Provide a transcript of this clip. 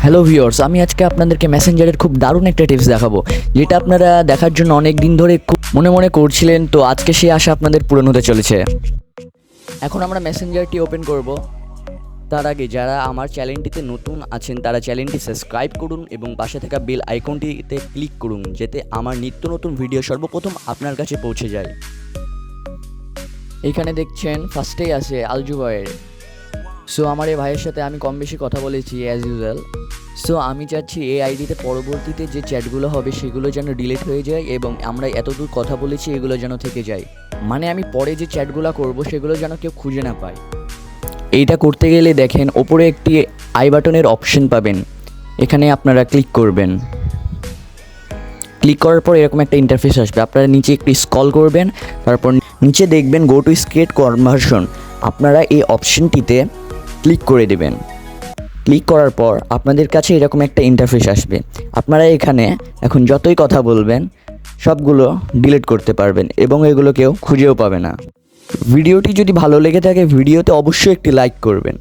Hello viewers, আমি আজকে আপনাদেরকে মেসেঞ্জারের খুব দারুণ একটা টিপস দেখাবো, যেটা আপনারা দেখার জন্য অনেক দিন ধরে খুব মনে মনে করছিলেন। তো আজকে সেই আশা আপনাদের পূরণ হতে চলেছে। এখন আমরা মেসেঞ্জারটি ওপেন করব। তার আগে যারা আমার চ্যানেলটিতে নতুন আছেন তারা চ্যানেলটি সাবস্ক্রাইব করুন এবং পাশে থাকা বেল আইকনটিতে ক্লিক করুন, যাতে আমার নিত্য নতুন ভিডিও সর্বপ্রথম আপনার কাছে পৌঁছে যায়। এখানে দেখছেন ফার্স্টেই আছে আলজুবাইয়ের। সো আমার এই ভাইয়ের সাথে আমি কম বেশি কথা বলেছি অ্যাজ ইউজুয়াল। সো আমি চাচ্ছি এই আইডিতে পরবর্তীতে যে চ্যাটগুলো হবে সেগুলো যেন ডিলিট হয়ে যায় এবং আমরা এতদূর কথা বলেছি এগুলো যেন থেকে যায়। মানে আমি পরে যে চ্যাটগুলো করব সেগুলো যেন কেউ খুঁজে না পায়। এইটা করতে গেলে দেখেন ওপরে একটি আই বাটনের অপশন পাবেন, এখানে আপনারা ক্লিক করবেন। ক্লিক করার পর এরকম একটা ইন্টারফেস আসবে। আপনারা নিচে একটু স্ক্রল করবেন, তারপর নিচে দেখবেন গো টু স্ক্রিপ্ট কনভার্সন। আপনারা এই অপশনটিতে ক্লিক করে দেবেন। ক্লিক করার পর আপনাদের কাছে এরকম একটা ইন্টারফেস আসবে। আপনারা এখানে এখন যতই কথা বলবেন সবগুলো ডিলিট করতে পারবেন এবং এগুলো কেউ খুঁজেও পাবে না। ভিডিওটি যদি ভালো লেগে থাকে ভিডিওতে অবশ্যই একটি লাইক করবেন।